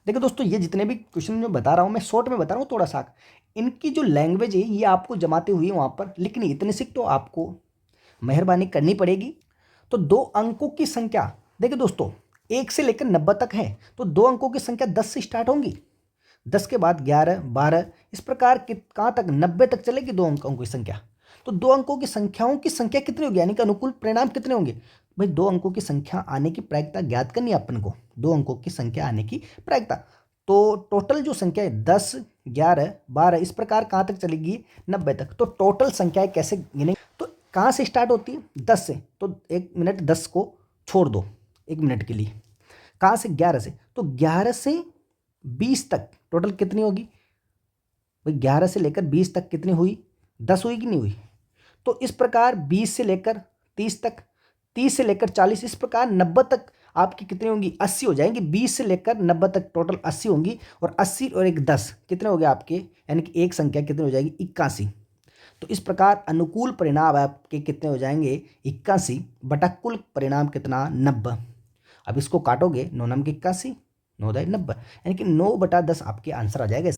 Speaker 1: देखो दोस्तों, ये जितने भी क्वेश्चन में बता रहा हूँ मैं शॉर्ट में बता रहा हूँ थोड़ा सा, इनकी जो लैंग्वेज है ये आपको जमाते हुए वहाँ पर लिखनी, इतने सिक तो आपको मेहरबानी करनी पड़ेगी। तो 2 अंकों की संख्या, देखिए दोस्तों 1 से लेकर 90 तक है, तो 2 अंकों की संख्या 10 से स्टार्ट होंगी, 10 के बाद 11 12 इस प्रकार कहाँ तक? 90 तक चलेगी 2 अंकों की संख्या। तो 2 अंकों की संख्याओं की संख्या कितनी होगी, यानी कि अनुकूल परिणाम कितने होंगे? भाई 2 अंकों की संख्या आने की प्रायिकता ज्ञात करनी है अपन को, 2 अंकों की संख्या आने की प्रायिकता। तो टोटल जो संख्या है 10 11 12 इस प्रकार कहाँ तक चलेगी? 90 तक। तो टोटल संख्याएं कैसे गिने? तो कहाँ से स्टार्ट होती है? 10 से, तो 1 मिनट 10 को छोड़ दो 1 मिनट के लिए। कहाँ से? 11 से, तो 11 से 20 तक टोटल कितनी होगी? भाई 11 से लेकर 20 तक कितनी हुई? 10 हुई कि नहीं हुई? तो इस प्रकार 20 से लेकर 30 तक, 30 से लेकर 40 इस प्रकार 90 तक आपकी कितनी होंगी? 80 हो जाएंगी। 20 से लेकर 90 तक टोटल 80 होंगी, और 80 और एक 10 कितने हो गए आपके? यानी कि एक संख्या कितनी हो जाएगी? 81। तो इस प्रकार अनुकूल परिणाम आपके कितने हो जाएंगे? 81 बटा कुल परिणाम कितना? 90। अब इसको काटोगे, 9 9 के 81, 9 दाई 90, यानी कि 9/10 आपके आंसर आ जाएगा।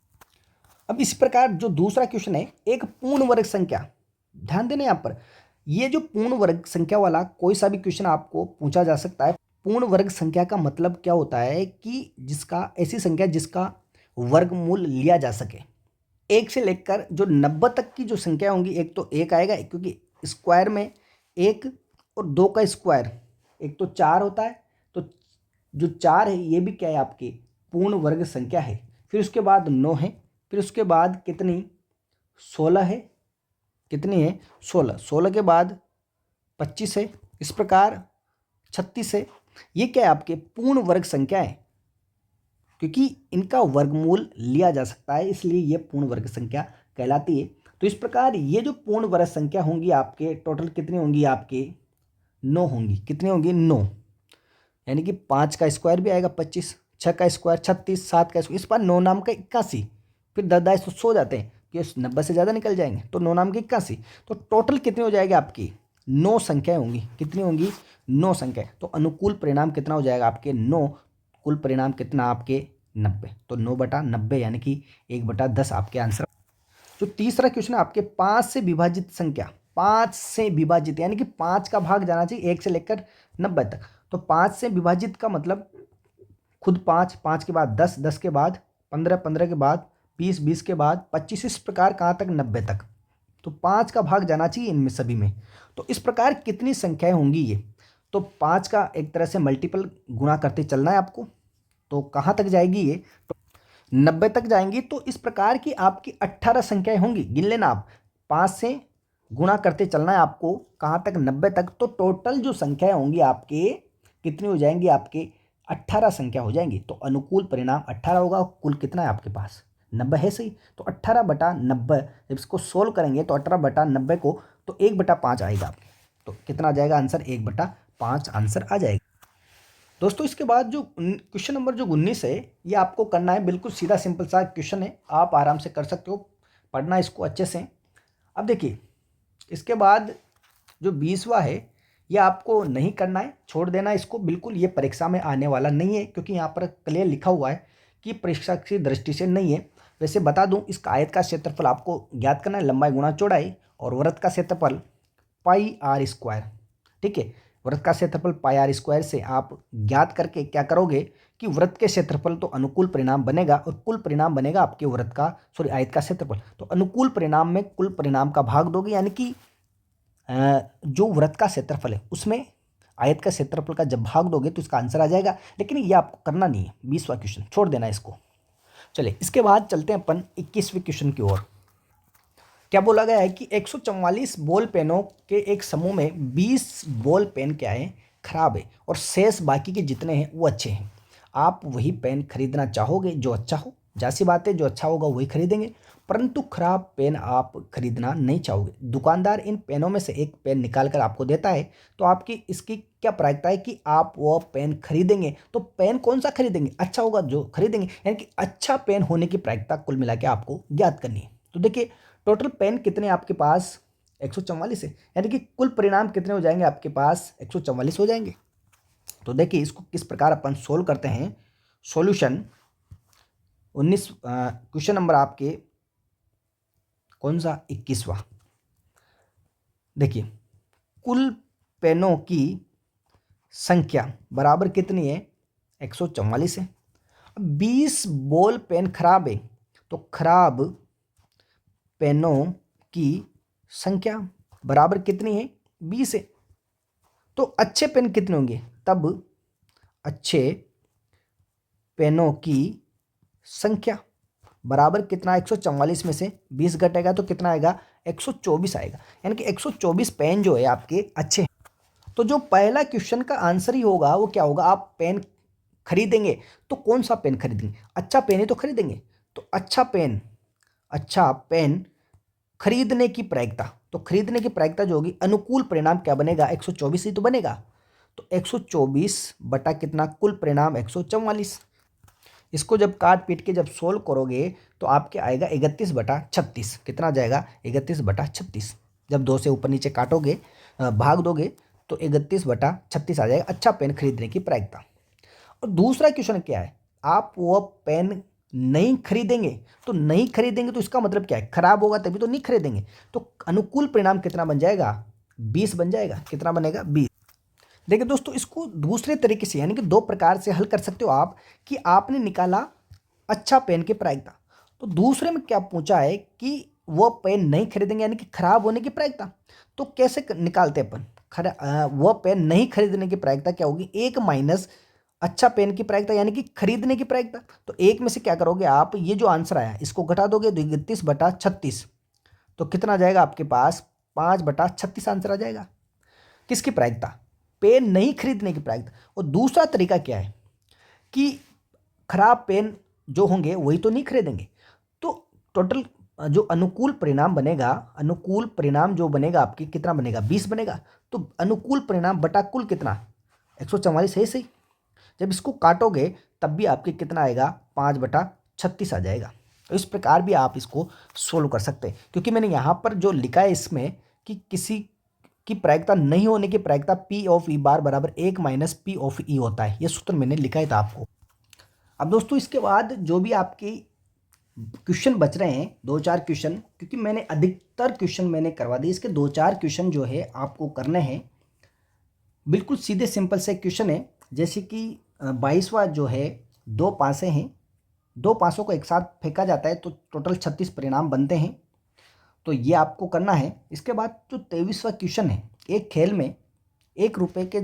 Speaker 1: अब इस प्रकार जो दूसरा क्वेश्चन है, एक पूर्ण वर्ग संख्या, ध्यान देना यहाँ पर, ये जो पूर्ण वर्ग संख्या वाला कोई सा भी क्वेश्चन आपको पूछा जा सकता है। पूर्ण वर्ग संख्या का मतलब क्या होता है कि जिसका, ऐसी संख्या जिसका वर्गमूल लिया जा सके। 1 से लेकर जो 90 तक की जो संख्या होंगी, एक तो 1 आएगा, क्योंकि स्क्वायर में 1 और 2 का स्क्वायर, एक तो 4 होता है, तो जो 4 है ये भी क्या है आपके पूर्ण वर्ग संख्या है। फिर उसके बाद 9 है, फिर उसके बाद कितनी 16 है, कितनी है 16, 16 के बाद 25 है, इस प्रकार 36 है। ये क्या है आपके पूर्ण वर्ग संख्या है, क्योंकि इनका वर्गमूल लिया जा सकता है, इसलिए ये पूर्ण वर्ग संख्या कहलाती है। तो इस प्रकार ये जो पूर्ण वर्ग संख्या होंगी आपके टोटल कितनी होंगी आपके 9 होंगी। कितनी होंगी 9, यानी कि 5 का स्क्वायर भी आएगा 25, 6 का स्क्वायर 36, 7 का स्क्वायर, इस बार 9 नाम का 81, फिर 10 10 सो जाते हैं कि 90 से ज़्यादा निकल जाएंगे, तो 9 नाम की 81। तो टोटल कितनी हो जाएगी आपकी 9 संख्याएं होंगी। कितनी होंगी 9 संख्याएं। तो अनुकूल परिणाम कितना हो जाएगा आपके 9, कुल परिणाम कितना आपके 90। तो 9/90 यानी कि 1/10 आपके आंसर। जो तीसरा क्वेश्चन है आपके 5 से विभाजित संख्या, 5 से विभाजित यानी कि 5 का भाग जाना चाहिए 1 से लेकर 90 तक। तो 5 से विभाजित का मतलब खुद 5, 5 के बाद 10, 10 के बाद 15, 15 के बाद 20, 20 के बाद 25, इस प्रकार कहाँ तक 90 तक। तो 5 का भाग जाना चाहिए इनमें सभी में। तो इस प्रकार कितनी संख्याएं होंगी ये, तो 5 का एक तरह से मल्टीपल गुणा करते चलना है आपको। तो कहाँ तक जाएगी ये, तो 90 तक जाएंगी। तो इस प्रकार की आपकी 18 संख्याएं होंगी, गिन लेना आप। 5 से गुणा करते चलना है आपको कहाँ तक 90 तक। तो टोटल जो संख्याएं होंगी आपके कितनी हो जाएंगी आपके 18 संख्या हो जाएंगी। तो अनुकूल परिणाम 18 होगा। कुल कितना है आपके पास 90 है, सही। तो 18/90 जब इसको सोल्व करेंगे तो 18/90 को तो 1/5 आएगा आपके। तो कितना आ जाएगा आंसर 1/5 आंसर आ जाएगा। दोस्तों इसके बाद जो क्वेश्चन नंबर जो 19 है ये आपको करना है, बिल्कुल सीधा सिंपल सा क्वेश्चन है, आप आराम से कर सकते हो, पढ़ना इसको अच्छे से। अब देखिए इसके बाद जो 20वां है ये आपको नहीं करना है, छोड़ देना इसको बिल्कुल, ये परीक्षा में आने वाला नहीं है, क्योंकि यहाँ पर क्लियर लिखा हुआ है कि परीक्षा की दृष्टि से नहीं है। वैसे बता दूं इसका आयत का क्षेत्रफल आपको ज्ञात करना है, लंबाई गुणा चौड़ाई, और वृत्त का क्षेत्रफल πr²। ठीक है, वृत्त का क्षेत्रफल πr² से आप ज्ञात करके क्या करोगे कि वृत्त के क्षेत्रफल तो अनुकूल परिणाम बनेगा और कुल परिणाम बनेगा आपके वृत्त का आयत का क्षेत्रफल। तो अनुकूल परिणाम में कुल परिणाम का भाग दोगे, यानी कि जो वृत्त का क्षेत्रफल है उसमें आयत का क्षेत्रफल का जब भाग दोगे तो इसका आंसर आ जाएगा। लेकिन ये आपको करना नहीं है, 20वां क्वेश्चन छोड़ देना इसको। चलिए इसके बाद चलते हैं अपन 21वें क्वेश्चन की ओर। क्या बोला गया है कि 144 बॉल पेनों के एक समूह में 20 बॉल पेन क्या है खराब है और शेष बाकी के जितने हैं वो अच्छे हैं। आप वही पेन खरीदना चाहोगे जो अच्छा हो, जासी बात है, जो अच्छा होगा वही खरीदेंगे, परंतु खराब पेन आप खरीदना नहीं चाहोगे। दुकानदार इन पेनों में से एक पेन निकाल कर आपको देता है, तो आपकी इसकी क्या प्रायिकता है कि आप वो पेन खरीदेंगे। तो पेन कौन सा खरीदेंगे, अच्छा होगा जो खरीदेंगे, यानी कि अच्छा पेन होने की प्रायिकता कुल मिला के आपको ज्ञात करनी है। तो देखिए टोटल पेन कितने आपके पास 144 है, यानी कि कुल परिणाम कितने हो जाएंगे आपके पास 144 हो जाएंगे। तो देखिए इसको किस प्रकार अपन सोल्व करते हैं। सॉल्यूशन 19 क्वेश्चन नंबर आपके कौन सा 21वां। देखिए कुल पेनों की संख्या बराबर कितनी है 144 है। 20 बॉल पेन खराब है, तो खराब पेनों की संख्या बराबर कितनी है 20 है। तो अच्छे पेन कितने होंगे, तब अच्छे पेनों की संख्या बराबर कितना 144 में से 20 घटेगा तो कितना आएगा 124 आएगा, यानी कि 124 पेन जो है आपके अच्छे हैं। तो जो पहला क्वेश्चन का आंसर ही होगा वो क्या होगा, आप पेन खरीदेंगे तो कौन सा पेन खरीदेंगे, अच्छा पेन ही तो खरीदेंगे। तो अच्छा पेन खरीदने की प्रायिकता, तो खरीदने की प्रायिकता जो होगी अनुकूल परिणाम क्या बनेगा 124 ही तो बनेगा। तो 124 बटा कितना कुल परिणाम 144। इसको जब काट पीट के जब सोल्व करोगे तो आपके आएगा 31/36। कितना आ जाएगा 31/36। जब 2 से ऊपर नीचे काटोगे भाग दोगे तो 31/36 आ जाएगा अच्छा पेन खरीदने की प्रायिकता। और दूसरा क्वेश्चन क्या है, आप वो पेन नहीं खरीदेंगे। तो नहीं खरीदेंगे तो इसका मतलब क्या है, खराब होगा तभी तो नहीं खरीदेंगे। तो अनुकूल परिणाम कितना बन जाएगा 20 बन जाएगा। कितना बनेगा 20। देखिए दोस्तों इसको दूसरे तरीके से यानी कि 2 प्रकार से हल कर सकते हो आप, कि आपने निकाला अच्छा पेन की प्रायिकता, तो दूसरे में क्या पूछा है कि वो पेन नहीं खरीदेंगे यानी कि खराब होने की प्रायिकता। तो कैसे निकालते हैं अपन, वो पेन नहीं खरीदने की प्रायिकता क्या होगी 1 - अच्छा पेन की प्रायिकता यानी कि खरीदने की प्रायिकता। तो एक में से क्या करोगे आप, ये जो आंसर आया इसको घटा दोगे, 32/36, तो कितना आ जाएगा आपके पास, 5/36 आंसर आ जाएगा। किसकी प्रायिकता, पेन नहीं खरीदने की प्रायिकता। और दूसरा तरीका क्या है कि खराब पेन जो होंगे वही तो नहीं खरीदेंगे, तो टोटल जो अनुकूल परिणाम बनेगा, अनुकूल परिणाम जो बनेगा आपकी कितना बनेगा, 20 बनेगा। तो अनुकूल परिणाम बटा कुल कितना, 144 है सही। जब इसको काटोगे तब भी आपके कितना आएगा, 5/36 आ जाएगा। तो इस प्रकार भी आप इसको सोल्व कर सकते हैं, क्योंकि मैंने यहाँ पर जो लिखा है इसमें कि किसी की प्रायिकता नहीं होने की प्रायिकता P ऑफ ई बार बराबर 1 माइनस P ऑफ ई होता है, ये सूत्र मैंने लिखा है था आपको। अब दोस्तों इसके बाद जो भी आपकी क्वेश्चन बच रहे हैं, 2-4 क्वेश्चन, क्योंकि मैंने अधिकतर क्वेश्चन मैंने करवा दिए, इसके 2-4 क्वेश्चन जो है आपको करने हैं। बिल्कुल सीधे सिंपल से क्वेश्चन है, जैसे कि 22वां जो है, 2 पासे हैं, 2 पासों को एक साथ फेंका जाता है तो टोटल 36 परिणाम बनते हैं, तो ये आपको करना है। इसके बाद जो 23वां क्वेश्चन है, एक खेल में 1 रुपये के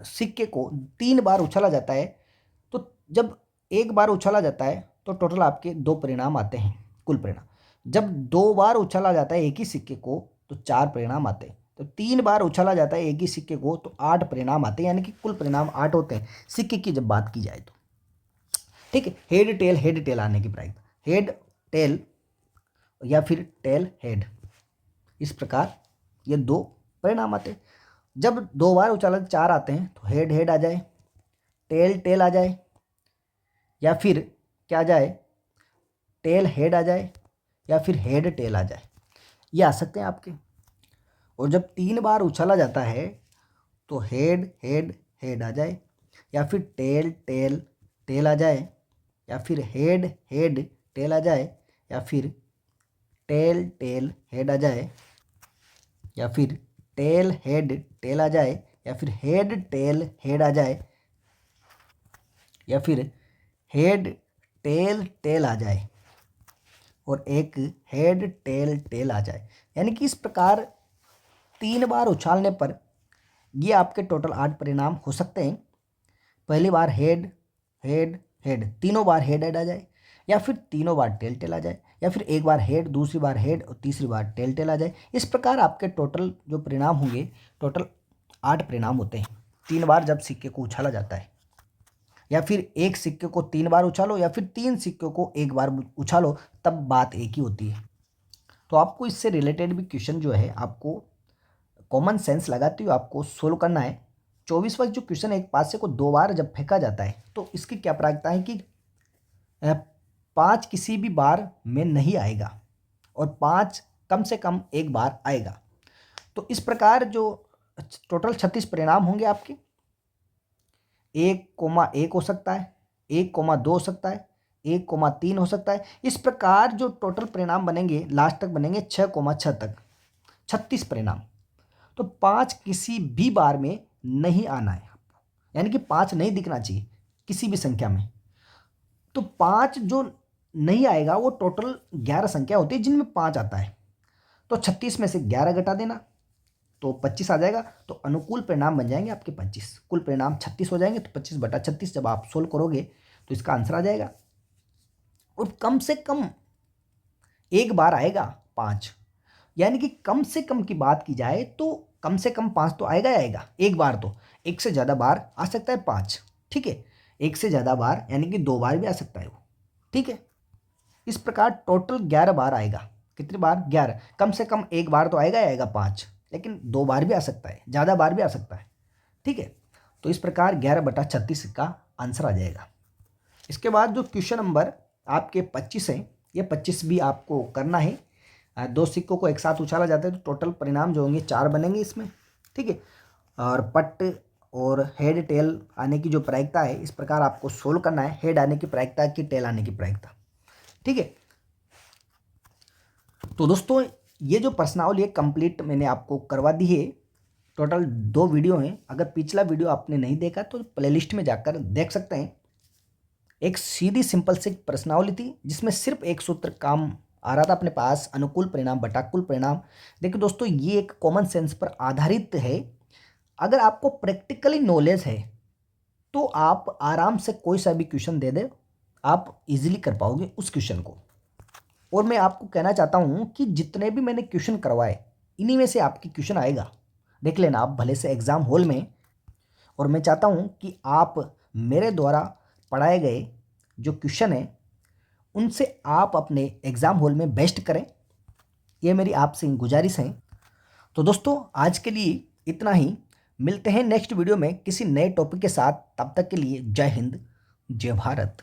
Speaker 1: सिक्के को 3 बार उछाला जाता है, तो जब एक बार उछाला जाता है तो टोटल आपके 2 परिणाम आते हैं, कुल परिणाम। जब 2 बार उछाला जाता है एक ही सिक्के को तो 4 परिणाम आते हैं, तो 3 बार उछाला जाता है एक ही सिक्के को तो 8 परिणाम आते हैं, यानी कि कुल परिणाम 8 होते हैं सिक्के की जब बात की जाए तो। ठीक है, हेड टेल आने की प्रायिकता, हेड टेल या फिर टेल हेड, इस प्रकार ये 2 परिणाम आते हैं। जब 2 बार उछाला 4 आते हैं तो हेड हेड आ जाए, टेल टेल आ जाए, या फिर क्या आ जाए, टेल हेड आ जाए, या फिर हेड टेल आ जाए, ये आ सकते हैं आपके। और जब 3 बार उछाला जाता है तो हेड हेड हेड आ जाए, या फिर टेल टेल टेल आ जाए, या फिर हेड हेड टेल आ जाए, या फिर टेल टेल हेड आ जाए, या फिर टेल हेड टेल आ जाए, या फिर हेड टेल हेड आ जाए, या फिर हेड टेल टेल आ जाए, और एक हेड टेल टेल आ जाए। यानी कि इस प्रकार 3 बार उछालने पर ये आपके टोटल 8 परिणाम हो सकते हैं। पहली बार हेड हेड हेड, तीनों बार हेड हेड आ जाए, या फिर तीनों बार टेल टेल आ जाए, या फिर एक बार हेड, दूसरी बार हेड और तीसरी बार टेल टेल आ जाए। इस प्रकार आपके टोटल जो परिणाम होंगे, टोटल 8 परिणाम होते हैं 3 बार जब सिक्के को उछाला जाता है, या फिर एक सिक्के को 3 बार उछालो, या फिर 3 सिक्कों को एक बार उछालो, तब बात एक ही होती है। तो आपको इससे रिलेटेड भी क्वेश्चन जो है आपको कॉमन सेंस लगाते हुए आपको सोल्व करना है। 24वां जो क्वेश्चन है, एक पासे को 2 बार जब फेंका जाता है तो इसकी क्या प्रायिकता है कि 5 किसी भी बार में नहीं आएगा और 5 कम से कम एक बार आएगा। तो इस प्रकार जो टोटल 36 परिणाम होंगे आपके, 1,1 हो सकता है, 1,2 हो सकता है, 1,3 हो सकता है। इस प्रकार जो टोटल परिणाम बनेंगे लास्ट तक बनेंगे 6,6 तक, 36 परिणाम। तो 5 किसी भी बार में नहीं आना है आपको, यानी कि 5 नहीं दिखना चाहिए किसी भी संख्या में। तो 5 जो नहीं आएगा वो टोटल 11 संख्या होती है जिनमें 5 आता है, तो 36 में से 11 घटा देना तो 25 आ जाएगा। तो अनुकूल परिणाम बन जाएंगे आपके 25, कुल परिणाम 36 हो जाएंगे। तो 25/36 जब आप सोल्व करोगे तो इसका आंसर आ जाएगा। और कम से कम एक बार आएगा 5, यानी कि कम से कम की बात की जाए तो कम से कम 5 तो आएगा ही आएगा एक बार। तो एक से ज़्यादा बार आ सकता है 5, ठीक है, एक से ज़्यादा बार यानी कि 2 बार भी आ सकता है वो, ठीक है। इस प्रकार टोटल 11 बार आएगा। कितनी बार, 11। कम से कम एक बार तो आएगा ही आएगा 5, लेकिन 2 बार भी आ सकता है, ज़्यादा बार भी आ सकता है, ठीक है। तो इस प्रकार 11/36 का आंसर आ जाएगा। इसके बाद जो क्वेश्चन नंबर आपके 25 हैं, ये 25 भी आपको करना है। 2 सिक्कों को एक साथ उछाला जाता है तो टोटल परिणाम जो होंगे 4 बनेंगे इसमें, ठीक है। और पट और हेड टेल आने की जो प्रायिकता है, इस प्रकार आपको सोल्व करना है। हेड आने की प्रायिकता की टेल आने की प्रायिकता, ठीक है। तो दोस्तों ये जो प्रश्नावली है कंप्लीट मैंने आपको करवा दी है। टोटल 2 वीडियो हैं, अगर पिछला वीडियो आपने नहीं देखा तो प्लेलिस्ट में जाकर देख सकते हैं। एक सीधी सिंपल सी प्रश्नावली थी जिसमें सिर्फ एक सूत्र काम आ रहा था अपने पास, अनुकूल परिणाम बटा कुल परिणाम। देखिए दोस्तों ये एक कॉमन सेंस पर आधारित है। अगर आपको प्रैक्टिकली नॉलेज है तो आप आराम से कोई सा भी क्वेश्चन दे दे, आप इजीली कर पाओगे उस क्वेश्चन को। और मैं आपको कहना चाहता हूँ कि जितने भी मैंने क्वेश्चन करवाए इन्हीं में से आपकी क्वेश्चन आएगा, देख लेना आप भले से एग्ज़ाम हॉल में। और मैं चाहता हूँ कि आप मेरे द्वारा पढ़ाए गए जो क्वेश्चन हैं उनसे आप अपने एग्ज़ाम हॉल में बेस्ट करें, ये मेरी आपसे गुजारिश है। तो दोस्तों आज के लिए इतना ही, मिलते हैं नेक्स्ट वीडियो में किसी नए टॉपिक के साथ। तब तक के लिए जय हिंद, जय भारत।